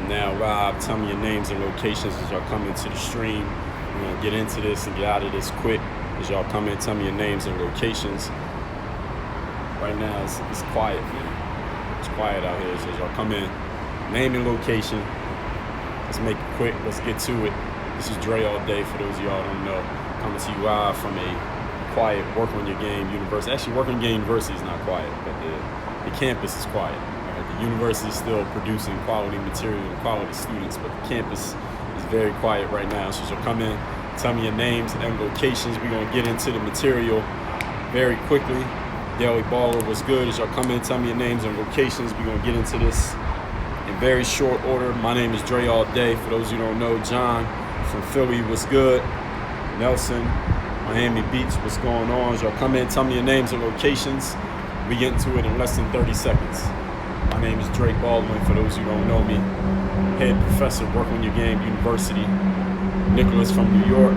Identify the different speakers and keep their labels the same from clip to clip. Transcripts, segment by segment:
Speaker 1: now live. Tell me your names and locations as y'all come into the stream. We're going to get into this and get out of this quick. As y'all come in, tell me your names and locations. Right now, it's quiet, man. It's quiet out here. So as y'all come in, name and location. Let's make it quick. Let's get to it. This is Dre all day, for those of y'all who don't know. Coming to you live from a quiet Work on Your Game university. Actually, Work on Your Game university is not quiet, but the campus is quiet. Right? The university is still producing quality material and quality students, but the campus is very quiet right now. So you'll come in, tell me your names and locations. We're going to get into the material very quickly. Daily Baller was good. As y'all come in, tell me your names and locations. We're going to get into this in very short order. My name is Dre all day. For those who don't know, John from Philly was good. Nelson, Miami Beach, what's going on? As y'all come in, tell me your names and locations. We get into it in less than 30 seconds. My name is Dre Baldwin, for those who don't know me. Head professor, Work on Your Game University. Nicholas from New York.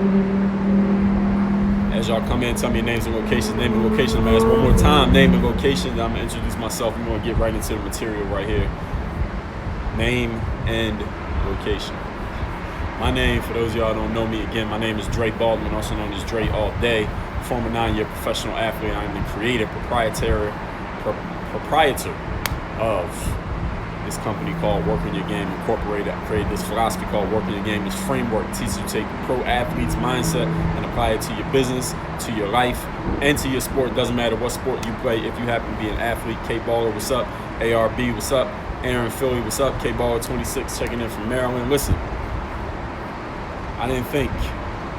Speaker 1: As y'all come in, tell me your names and locations. Name and location. I'm going to ask one more time, name and location. Then I'm going to introduce myself. We're going to get right into the material right here. Name and location. My name, for those of y'all who don't know me, again, my name is Dre Baldwin, also known as Dre All Day. Former 9-year professional athlete. I am the creator, proprietor of this company called Work on Your Game Incorporated. I created this philosophy called Work on Your Game. This framework teaches you to take the pro athlete's mindset and apply it to your business, to your life, and to your sport. Doesn't matter what sport you play. If you happen to be an athlete, K-Baller, what's up? ARB, what's up? Aaron Philly, what's up? K-Baller 26, checking in from Maryland. Listen, I didn't think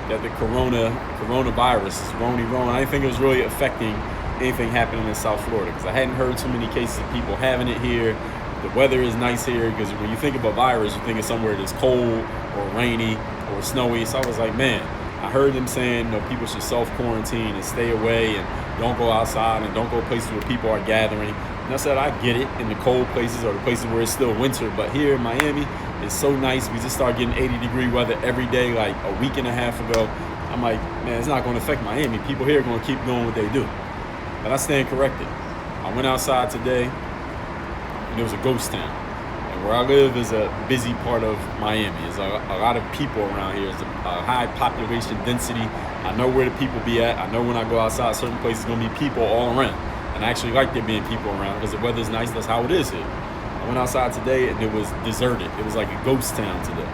Speaker 1: that the coronavirus, this Rona, I didn't think it was really affecting anything happening in South Florida, because I hadn't heard too many cases of people having it here. The weather is nice here, because when you think of a virus, you think of somewhere that's cold or rainy or snowy. So I was like, man, I heard them saying, people should self-quarantine and stay away and don't go outside and don't go places where people are gathering. And I said, I get it in the cold places or the places where it's still winter, but here in Miami, it's so nice. We just started getting 80-degree weather every day, like a week and a half ago. I'm like, man, it's not going to affect Miami. People here are going to keep doing what they do. But I stand corrected. I went outside today, and it was a ghost town. And where I live is a busy part of Miami. There's a lot of people around here. There's a high population density. I know where the people be at. I know when I go outside, certain places going to be people all around. And I actually like there being people around because the weather's nice. That's how it is here. I went outside today, and it was deserted. It was like a ghost town today.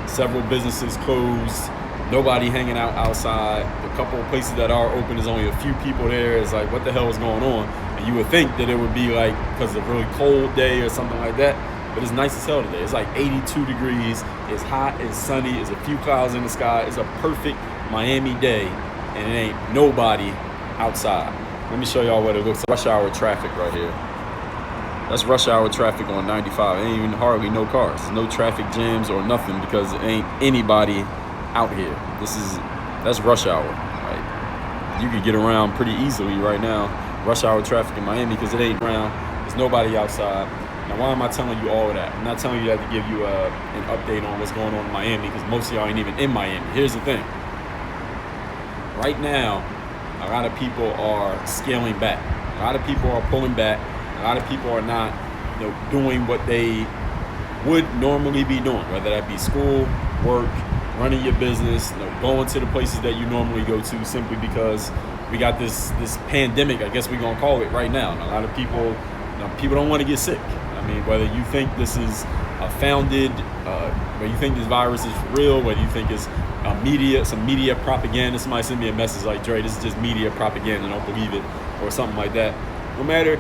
Speaker 1: Several businesses closed. Nobody hanging out outside. The couple of places that are open, there's only a few people there. It's like, what the hell is going on? And you would think that it would be like because of a really cold day or something like that. But it's nice as hell today. It's like 82 degrees. It's hot. It's sunny. There's a few clouds in the sky. It's a perfect Miami day, and it ain't nobody outside. Let me show y'all what it looks like. Rush hour traffic right here. That's rush hour traffic on 95. Ain't even hardly no cars. There's no traffic jams or nothing because there ain't anybody out here. That's rush hour. Right? You could get around pretty easily right now. Rush hour traffic in Miami because it ain't around. There's nobody outside. Now, why am I telling you all of that? I'm not telling you that to give you an update on what's going on in Miami, because most of y'all ain't even in Miami. Here's the thing. Right now, a lot of people are scaling back. A lot of people are pulling back. A lot of people are not, doing what they would normally be doing, whether that be school, work, running your business, going to the places that you normally go to, simply because we got this pandemic, I guess we're gonna call it right now. And a lot of people, people don't want to get sick. I mean, whether you think this is whether you think this virus is for real, whether you think it's some media propaganda. Somebody sent me a message like, Dre, this is just media propaganda, don't believe it, or something like that. No matter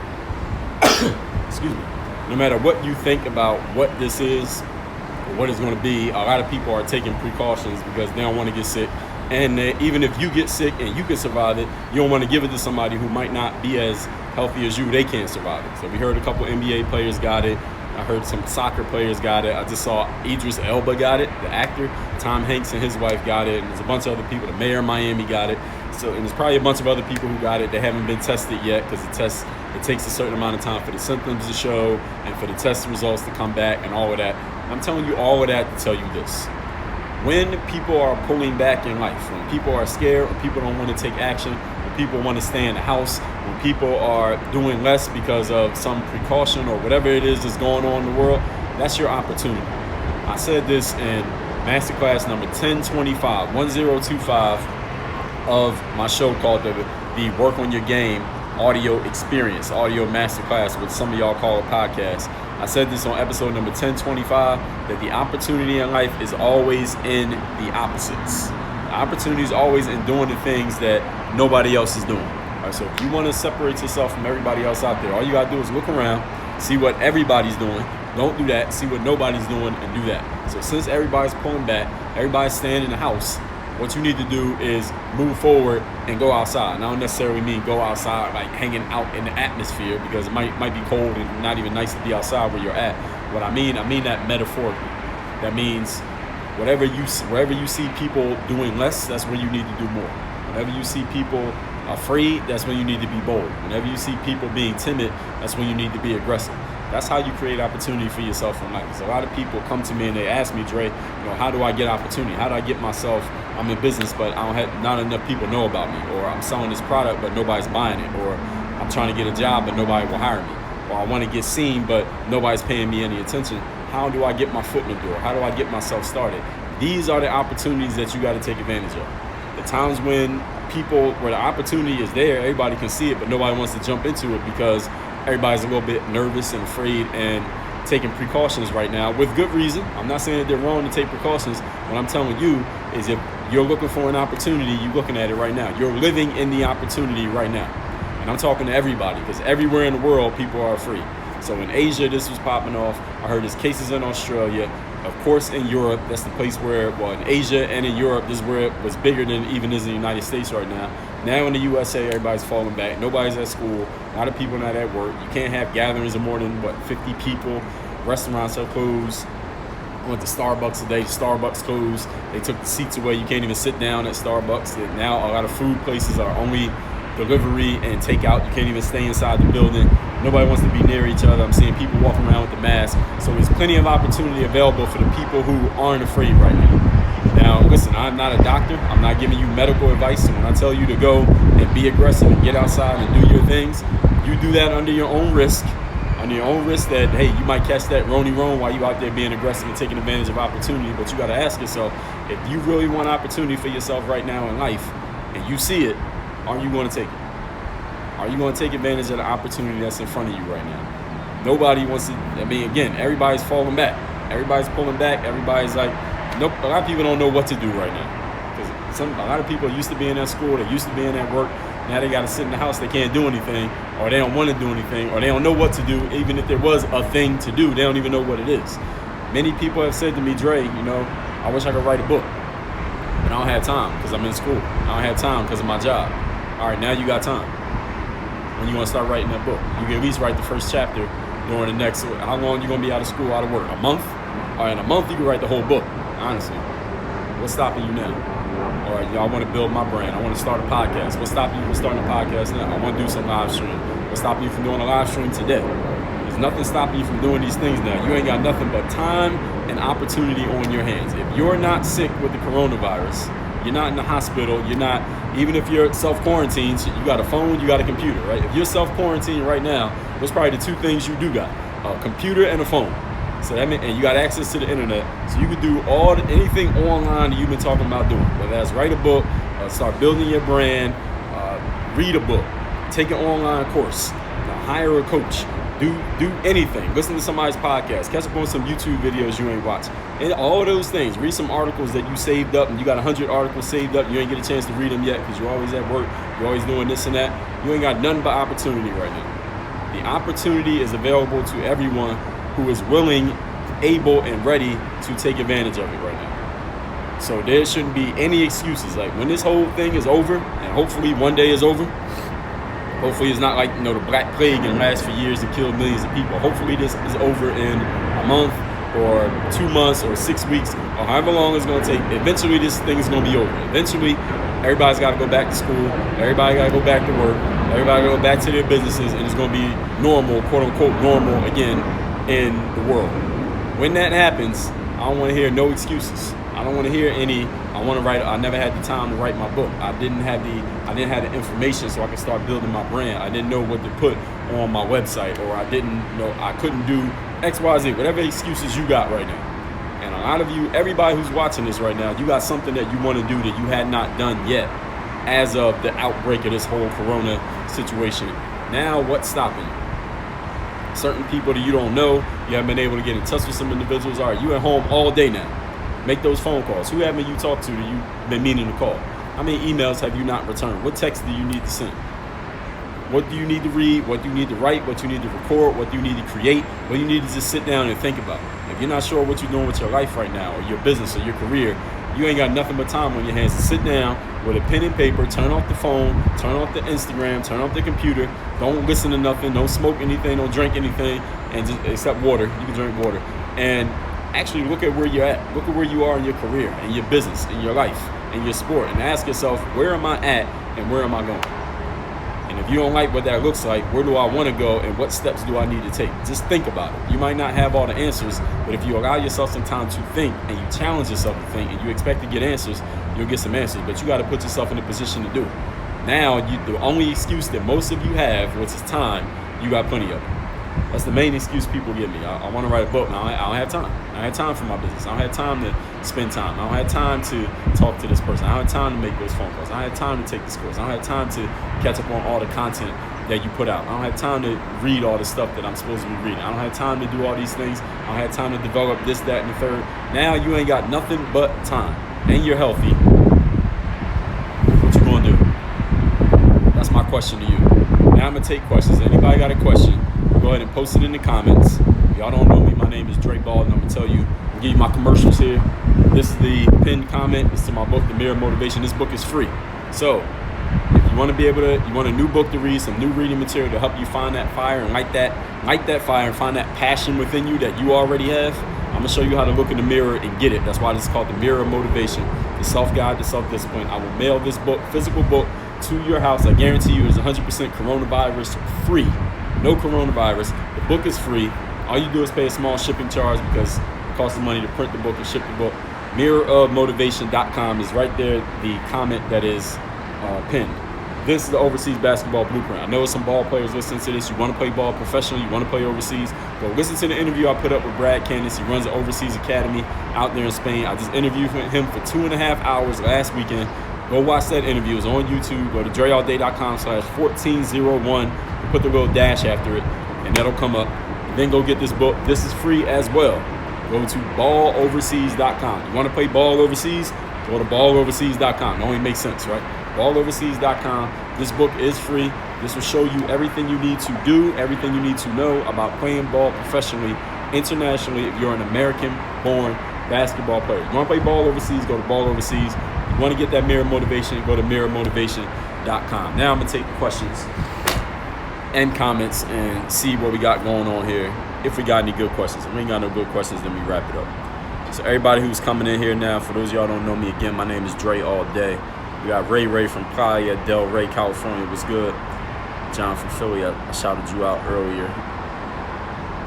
Speaker 1: no matter what you think about what this is or what it's going to be, a lot of people are taking precautions because they don't want to get sick. And even if you get sick and you can survive it, you don't want to give it to somebody who might not be as healthy as you. They can't survive it. So we heard a couple NBA players got it. I heard some soccer players got it. I just saw Idris Elba got it, the actor. Tom Hanks and his wife got it. And there's a bunch of other people. The mayor of Miami got it. So, and there's probably a bunch of other people who got it. They haven't been tested yet because it takes a certain amount of time for the symptoms to show and for the test results to come back and all of that. I'm telling you all of that to tell you this. When people are pulling back in life, when people are scared, when people don't want to take action, when people want to stay in the house, when people are doing less because of some precaution or whatever it is that's going on in the world, that's your opportunity. I said this in masterclass number 1025 of my show called the Work on Your Game audio experience, audio masterclass, which some of y'all call a podcast. I said this on episode number 1025, that the opportunity in life is always in the opposites. The opportunity is always in doing the things that nobody else is doing. All right, so if you want to separate yourself from everybody else out there, all you got to do is look around, see what everybody's doing. Don't do that. See what nobody's doing and do that. So since everybody's pulling back, everybody's staying in the house, what you need to do is move forward and go outside. And I don't necessarily mean go outside like hanging out in the atmosphere, because it might be cold and not even nice to be outside where you're at. What I mean that metaphorically. That means wherever you see people doing less, that's where you need to do more. Whenever you see people afraid, that's when you need to be bold. Whenever you see people being timid, that's when you need to be aggressive. That's how you create opportunity for yourself in life. So a lot of people come to me and they ask me, Dre, how do I get opportunity? How do I get myself? I'm in business, but not enough people know about me. Or I'm selling this product, but nobody's buying it. Or I'm trying to get a job, but nobody will hire me. Or I want to get seen, but nobody's paying me any attention. How do I get my foot in the door? How do I get myself started? These are the opportunities that you got to take advantage of. The times when where the opportunity is there, everybody can see it, but nobody wants to jump into it because everybody's a little bit nervous and afraid and taking precautions right now, with good reason. I'm not saying that they're wrong to take precautions. What I'm telling you is, if you're looking for an opportunity, you're looking at it right now. You're living in the opportunity right now. And I'm talking to everybody, because everywhere in the world, people are afraid. So in Asia, this was popping off. I heard there's cases in Australia. Of course, in Europe, that's the place where, in Asia and in Europe, this is where it was bigger than even is in the United States right now. Now in the USA, everybody's falling back. Nobody's at school. A lot of people not at work. You can't have gatherings of more than, 50 people. Restaurants are closed. I went to Starbucks today. Starbucks closed. They took the seats away. You can't even sit down at Starbucks. Now a lot of food places are only delivery and takeout. You can't even stay inside the building. Nobody wants to be near each other. I'm seeing people walking around with the mask. So there's plenty of opportunity available for the people who aren't afraid right now. Now, listen, I'm not a doctor. I'm not giving you medical advice. So when I tell you to go and be aggressive and get outside and do your things, you do that under your own risk. Under your own risk that, hey, you might catch that Roni Roan while you out there being aggressive and taking advantage of opportunity. But you got to ask yourself, if you really want opportunity for yourself right now in life and you see it, are you going to take it? Are you going to take advantage of the opportunity that's in front of you right now? Nobody wants to. Again, everybody's falling back. Everybody's pulling back. Everybody's like, nope. A lot of people don't know what to do right now, because a lot of people are used to being at school. They're used to being at work. Now they got to sit in the house. They can't do anything, or they don't want to do anything, or they don't know what to do. Even if there was a thing to do, they don't even know what it is. Many people have said to me, Dre, I wish I could write a book, but I don't have time because I'm in school. I don't have time because of my job. All right, now you got time. When you want to start writing that book, you can at least write the first chapter during the next. How long you gonna be out of school, out of work? A month? All right, in a month you can write the whole book. Honestly, what's stopping you now? All right, I want to build my brand. I want to start a podcast. What's stopping you from starting a podcast now? I want to do some live stream. What's stopping you from doing a live stream today? There's nothing stopping you from doing these things now. You ain't got nothing but time and opportunity on your hands. If you're not sick with the coronavirus, you're not in the hospital, you're not, even if you're self-quarantined, you got a phone, you got a computer, right? If you're self-quarantined right now, those probably the two things you do got, a computer and a phone. So that means, and you got access to the internet, so you can do anything online that you've been talking about doing, whether that's write a book, start building your brand, read a book, take an online course, hire a coach, do anything, listen to somebody's podcast, catch up on some YouTube videos you ain't watched, and all of those things. Read some articles that you saved up, and you got 100 articles saved up, you ain't get a chance to read them yet because you're always at work, you're always doing this and that. You ain't got nothing but opportunity right now. The opportunity is available to everyone who is willing, able, and ready to take advantage of it right now. So there shouldn't be any excuses. Like, when this whole thing is over, and hopefully one day is over, hopefully it's not like, the Black Plague and lasts for years and kill millions of people. Hopefully this is over in a month or 2 months or 6 weeks or however long it's going to take. Eventually this thing is going to be over. Eventually everybody's got to go back to school. Everybody got to go back to work. Everybody got to go back to their businesses, and it's going to be normal, quote unquote normal again in the world. When that happens, I don't want to hear no excuses. I don't want to hear any. I never had the time to write my book. I didn't have the information so I could start building my brand. I didn't know what to put on my website, or I couldn't do X, Y, Z, whatever excuses you got right now. And a lot of you, everybody who's watching this right now, you got something that you want to do that you had not done yet as of the outbreak of this whole corona situation. Now, what's stopping you? Certain people that you don't know, you haven't been able to get in touch with some individuals. All right, you at home all day now. Make those phone calls. Who haven't you talked to that you've been meaning to call? How many emails have you not returned? What text do you need to send? What do you need to read? What do you need to write? What do you need to record? What do you need to create? What do you need to just sit down and think about? If you're not sure what you're doing with your life right now, or your business, or your career, you ain't got nothing but time on your hands to sit down with a pen and paper, turn off the phone, turn off the Instagram, turn off the computer. Don't listen to nothing. Don't smoke anything. Don't drink anything. And just except water. You can drink water. And actually look at where you're at. Look at where you are in your career, in your business, in your life, in your sport. And ask yourself, where am I at and where am I going? And if you don't like what that looks like, where do I want to go and what steps do I need to take? Just think about it. You might not have all the answers, but if you allow yourself some time to think and you challenge yourself to think and you expect to get answers, you'll get some answers. But you got to put yourself in a position to do it. Now, the only excuse that most of you have, which is time, you got plenty of it. That's the main excuse people give me. I want to write a book. Now, I don't have time. I don't have time for my business. I don't have time to spend time. I don't have time to talk to this person. I don't have time to make those phone calls. I don't have time to take this course. I don't have time to catch up on all the content that you put out. I don't have time to read all the stuff that I'm supposed to be reading. I don't have time to do all these things. I don't have time to develop this, that, and the third. Now you ain't got nothing but time. And you're healthy. What you gonna do? That's my question to you. Now I'm gonna take questions. Anybody got a question? Go ahead and post it in the comments. If y'all don't know me, my name is Dre Baldwin. I'm gonna tell you, I'll give you my commercials here. This is the pinned comment. This is my book, The Mirror of Motivation. This book is free. So if you want to be able to, you want a new book to read, some new reading material to help you find that fire and light that fire and find that passion within you that you already have, I'm gonna show you how to look in the mirror and get it. That's why this is called The Mirror of Motivation, the self-guide, the self-discipline. I will mail this book, physical book, to your house. I guarantee you it's 100% coronavirus free. No coronavirus. The book is free. All you do is pay a small shipping charge because it costs money to print the book and ship the book. Mirrorofmotivation.com is right there, the comment that is pinned. This is the Overseas Basketball Blueprint. I know some ball players listening to this. You want to play ball professionally, you want to play overseas, go listen to the interview I put up with Brad Candace. He runs the Overseas Academy out there in Spain. I just interviewed him for 2.5 hours last weekend. Go watch that interview. It's on YouTube. Go to dreallday.com/1401 and put the little dash after it, and that'll come up. And then go get this book. This is free as well. Go to balloverseas.com. You want to play ball overseas? Go to balloverseas.com. It only makes sense, right? Balloverseas.com. This book is free. This will show you everything you need to do, everything you need to know about playing ball professionally, internationally, if you're an American-born basketball player. You want to play ball overseas, go to Ball Overseas. You want to get that mirror motivation, go to mirrormotivation.com. Now I'm going to take the questions and comments and see what we got going on here, if we got any good questions. If we ain't got no good questions, then we wrap it up. So everybody who's coming in here now, for those of y'all don't know me, again, my name is Dre all day. We got Ray from Playa del Rey, California. What's good? John from Philly, I shouted you out earlier.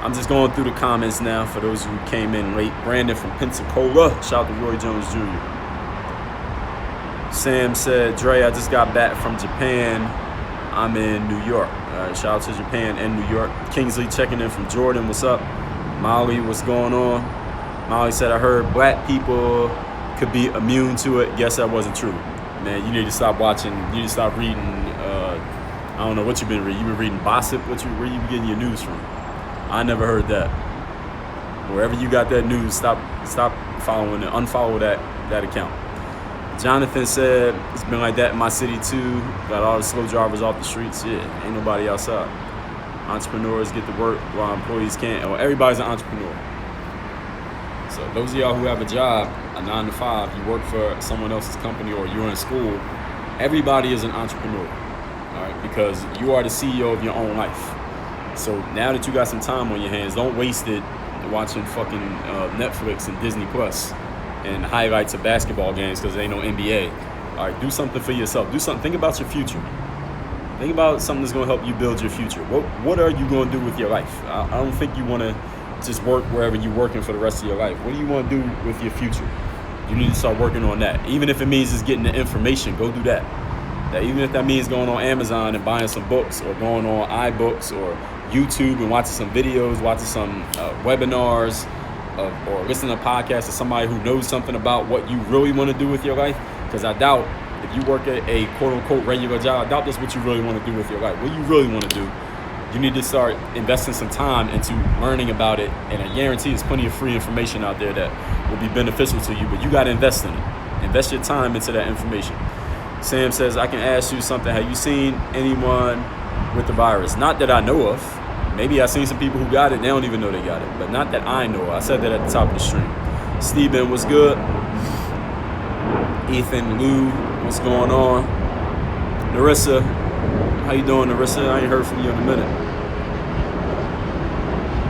Speaker 1: I'm just going through the comments now for those who came in late. Brandon from Pensacola. Shout out to Roy Jones Jr. Sam said, Dre, I just got back from Japan. I'm in New York. Shout out to Japan and New York. Kingsley checking in from Jordan. What's up? Molly, what's going on? Molly said, I heard black people could be immune to it. Guess that wasn't true. Man, you need to stop watching. You need to stop reading. I don't know what you've been reading. You've been reading gossip. Where you been getting your news from? I never heard that. Wherever you got that news, stop following it. Unfollow that account. Jonathan said, it's been like that in my city too. Got all the slow drivers off the streets. Yeah, ain't nobody outside. Entrepreneurs get to work while employees can't. Well, everybody's an entrepreneur. So those of y'all who have a job, a 9 to 5, you work for someone else's company or you're in school, everybody is an entrepreneur, all right? Because you are the CEO of your own life. So now that you got some time on your hands, don't waste it watching fucking Netflix and Disney Plus and highlights of basketball games because there ain't no NBA. All right, do something for yourself. Do something. Think about your future. Think about something that's going to help you build your future. What are you going to do with your life? I don't think you want to just work wherever you're working for the rest of your life. What do you want to do with your future? You need to start working on that. Even if it means just getting the information, go do that. Even if that means going on Amazon and buying some books or going on iBooks or YouTube and watching some videos, watching some webinars, or listen to podcasts of somebody who knows something about what you really want to do with your life. Because I doubt if you work at a quote-unquote regular job, I doubt that's what you really want to do with your life. What you really want to do, you need to start investing some time into learning about it. And I guarantee there's plenty of free information out there that will be beneficial to you, but you got to invest in it. Invest your time into that information. Sam says, I can ask you something. Have you seen anyone with the virus? Not that I know of. Maybe I've seen some people who got it. They don't even know they got it. But not that I know of. I said that at the top of the stream. Steven, what's good? Ethan, Lou, what's going on? Narissa, how you doing, Narissa? I ain't heard from you in a minute.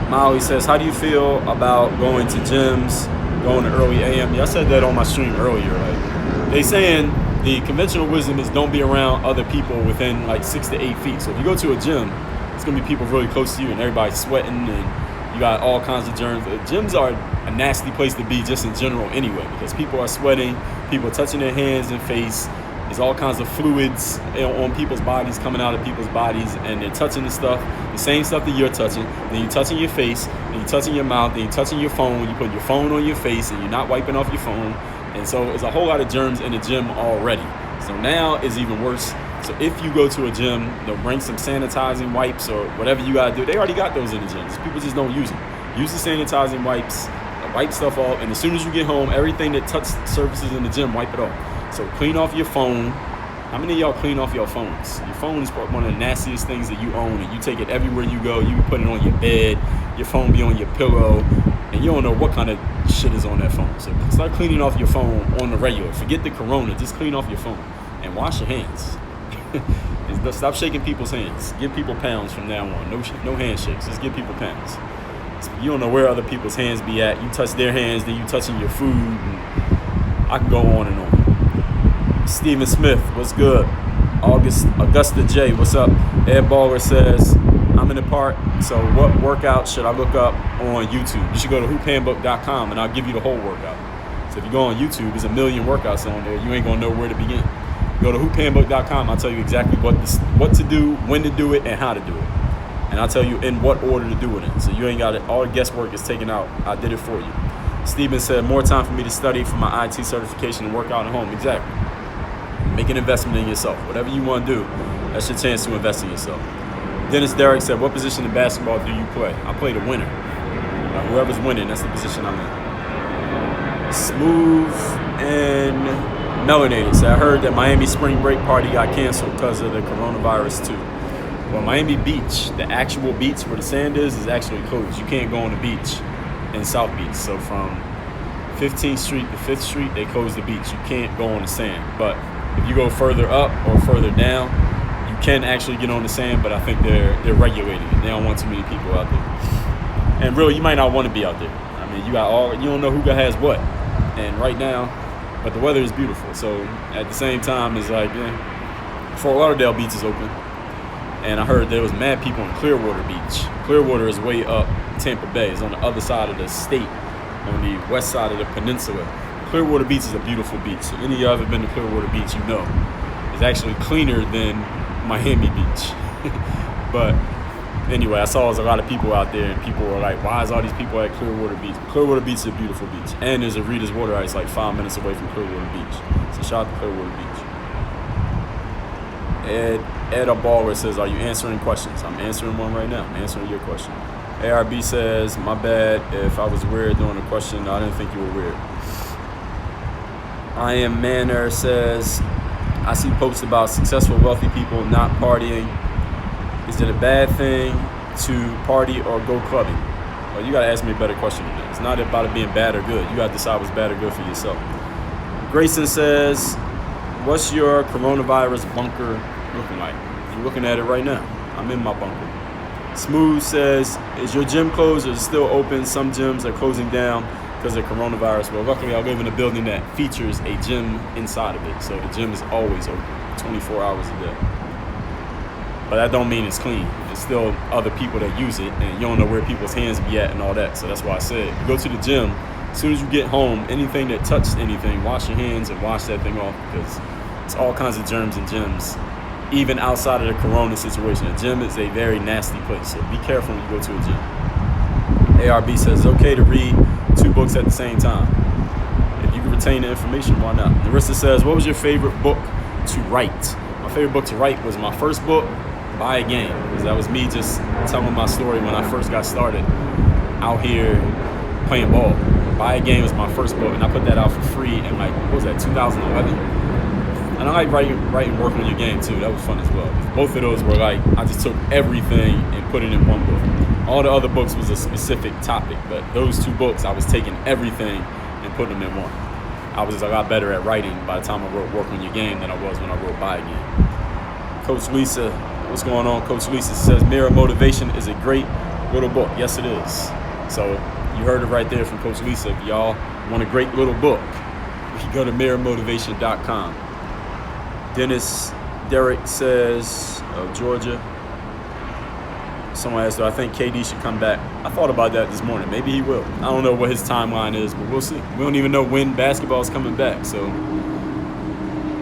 Speaker 1: Molly says, how do you feel about going to gyms, going to early AM? Yeah, I said that on my stream earlier. Like, they saying the conventional wisdom is don't be around other people within like 6 to 8 feet. So if you go to a gym, it's going to be people really close to you and everybody's sweating and you got all kinds of germs. Gyms are a nasty place to be just in general anyway, because people are sweating, people are touching their hands and face. There's all kinds of fluids on people's bodies, coming out of people's bodies, and they're touching the stuff, the same stuff that you're touching. Then you're touching your face, then you're touching your mouth, then you're touching your phone. You put your phone on your face and you're not wiping off your phone. And so there's a whole lot of germs in the gym already. So now it's even worse. So if you go to a gym, they'll bring some sanitizing wipes or whatever you gotta do. They already got those in the gyms. People just don't use them. Use the sanitizing wipes, wipe stuff off, and as soon as you get home, everything that touched surfaces in the gym, wipe it off. So clean off your phone. How many of y'all clean off your phones? Your phone is one of the nastiest things that you own, and you take it everywhere you go. You put it on your bed, your phone be on your pillow, and you don't know what kind of shit is on that phone. So start cleaning off your phone on the regular. Forget the corona, just clean off your phone and wash your hands. Stop shaking people's hands. Give people pounds from now on. No handshakes. Just give people pounds. So you don't know where other people's hands be at. You touch their hands, then you touching your food. And I can go on and on. Steven Smith, what's good? Augusta J, what's up? Ed Baller says, I'm in the park, so what workout should I look up on YouTube? You should go to hoophandbook.com and I'll give you the whole workout. So if you go on YouTube, there's a million workouts on there. You ain't gonna know where to begin. Go to hoophandbook.com. I'll tell you exactly what to do, when to do it, and how to do it. And I'll tell you in what order to do it in. So you ain't got it. All the guesswork is taken out. I did it for you. Steven said, more time for me to study for my IT certification and work out at home. Exactly. Make an investment in yourself. Whatever you want to do, that's your chance to invest in yourself. Dennis Derrick said, what position in basketball do you play? I play the winner. Whoever's winning, that's the position I'm in. Smooth and Melanated. So I heard that Miami spring break party got canceled because of the coronavirus too. Well, Miami Beach, the actual beach where the sand is actually closed. You can't go on the beach in South Beach. So from 15th Street to 5th Street, they closed the beach. You can't go on the sand. But if you go further up or further down, you can actually get on the sand, but I think they're regulating it. They don't want too many people out there. And really, you might not want to be out there. I mean, you don't know who has what. And right now, but the weather is beautiful. So at the same time, it's like, Fort Lauderdale Beach is open. And I heard there was mad people in Clearwater Beach. Clearwater is way up Tampa Bay. It's on the other side of the state, on the west side of the peninsula. Clearwater Beach is a beautiful beach. So any of y'all ever been to Clearwater Beach, you know. It's actually cleaner than Miami Beach. But anyway, I saw there was a lot of people out there, and people were like, why is all these people at Clearwater Beach? Clearwater Beach is a beautiful beach. And there's a Rita's Water Ice like 5 minutes away from Clearwater Beach. So shout out to Clearwater Beach. Ed Baller says, are you answering questions? I'm answering one right now. I'm answering your question. ARB says, my bad if I was weird during the question. I didn't think you were weird. I Am Manner says, I see posts about successful, wealthy people not partying. Is it a bad thing to party or go clubbing? Well, you got to ask me a better question than that. It's not about it being bad or good. You got to decide what's bad or good for yourself. Grayson says, what's your coronavirus bunker looking like? You're looking at it right now. I'm in my bunker. Smooth says, is your gym closed or is it still open? Some gyms are closing down because of coronavirus. Well, luckily I live in a building that features a gym inside of it. So the gym is always open, 24 hours a day. But that don't mean it's clean. There's still other people that use it, and you don't know where people's hands be at and all that. So that's why I said, you go to the gym, as soon as you get home, anything that touched anything, wash your hands and wash that thing off, because it's all kinds of germs in gyms, even outside of the corona situation. A gym is a very nasty place, so be careful when you go to a gym. ARB says, it's okay to read 2 books at the same time. If you can retain the information, why not? Narissa says, what was your favorite book to write? My favorite book to write was my first book, Buy a Game, because that was me just telling my story when I first got started out here playing ball. Buy a Game was my first book, and I put that out for free in what was that, 2011? And I like writing Work on Your Game too. That was fun as well. Both of those were I just took everything and put it in one book. All the other books was a specific topic, but those 2 books, I was taking everything and putting them in one. I was a lot better at writing by the time I wrote Work on Your Game than I was when I wrote Buy a Game. Coach Lisa, what's going on? Coach Lisa says, Mirror Motivation is a great little book. Yes, it is. So you heard it right there from Coach Lisa. If y'all want a great little book, you can go to mirrormotivation.com. Dennis Derek says, Georgia. Someone asked, do I think KD should come back? I thought about that this morning. Maybe he will. I don't know what his timeline is, but we'll see. We don't even know when basketball is coming back, so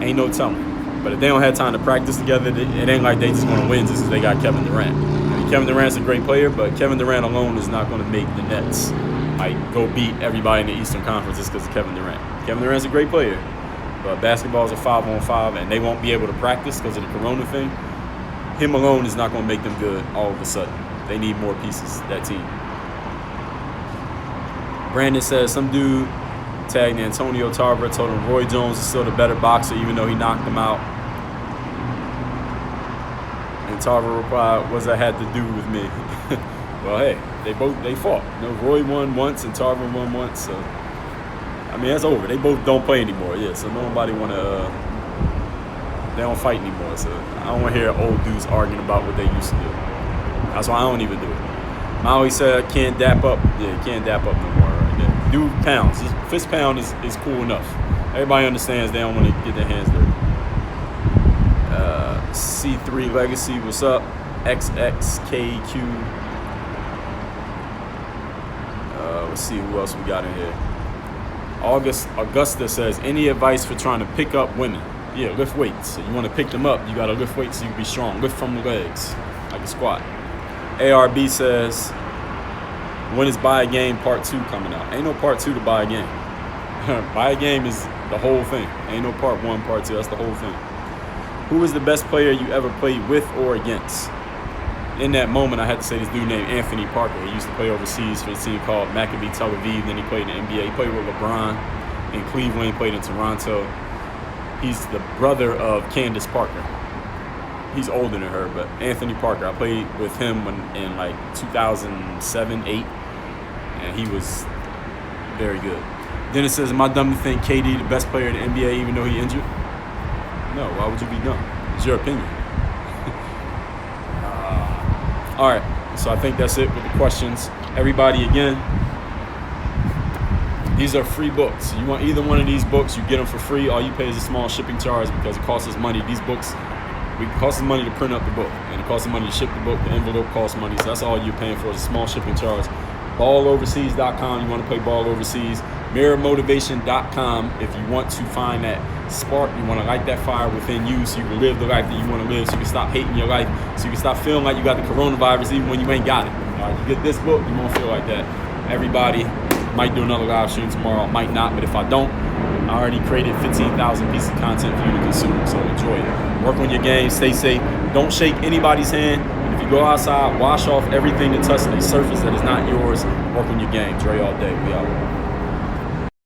Speaker 1: ain't no telling. But if they don't have time to practice together, it ain't like they just going to win just because they got Kevin Durant. I mean, Kevin Durant's a great player, but Kevin Durant alone is not going to make the Nets go beat everybody in the Eastern Conference just because of Kevin Durant. Kevin Durant's a great player, but basketball is a 5-on-5, and they won't be able to practice because of the Corona thing. Him alone is not going to make them good all of a sudden. They need more pieces, that team. Brandon says, some dude tagged Antonio Tarver, told him Roy Jones is still the better boxer even though he knocked him out. And Tarver replied, what's that had to do with me? Well, hey, they fought. Roy won once and Tarver won once. So, I mean, that's over. They both don't play anymore. Yeah, so nobody want to... They don't fight anymore, so I don't want to hear old dudes arguing about what they used to do. That's why I don't even do it. Maui said, can't dap up. Yeah, can't dap up no more. Right there. Do pounds. Just fist pound is cool enough. Everybody understands they don't want to get their hands dirty. C3 Legacy, what's up? XXKQ. Let's see who else we got in here. Augusta says, any advice for trying to pick up women? Yeah, lift weights. So you want to pick them up, you got to lift weights so you can be strong. Lift from the legs, like a squat. ARB says, when is Buy a Game Part 2 coming out? Ain't no Part 2 to Buy a Game. Buy a Game is the whole thing. Ain't no Part 1, Part 2. That's the whole thing. Who is the best player you ever played with or against? In that moment, I had to say this dude named Anthony Parker. He used to play overseas for a team called Maccabi Tel Aviv. Then he played in the NBA. He played with LeBron in Cleveland. He played in Toronto. He's the brother of Candace Parker. He's older than her, but Anthony Parker. I played with him in 2007, 8, and he was very good. Then it says, am I dumb to think KD the best player in the NBA even though he injured? No, why would you be dumb? It's your opinion. All right, so I think that's it with the questions. Everybody, again, these are free books. You want either one of these books, you get them for free. All you pay is a small shipping charge because it costs us money. These books, it costs us money to print up the book, and it costs us money to ship the book. The envelope costs money, so that's all you're paying for is a small shipping charge. balloverseas.com, you want to play ball overseas. mirrormotivation.com if you want to find that spark, you want to light that fire within you so you can live the life that you want to live, so you can stop hating your life, so you can stop feeling like you got the coronavirus even when you ain't got it. All right, you get this book, you won't feel like that. Everybody, might do another live stream tomorrow, might not, but if I don't, I already created 15,000 pieces of content for you to consume, so enjoy it. Work on your game, stay safe, don't shake anybody's hand. If you go outside, wash off everything that touches the surface that is not yours. Work on your game. Dre all day. We out.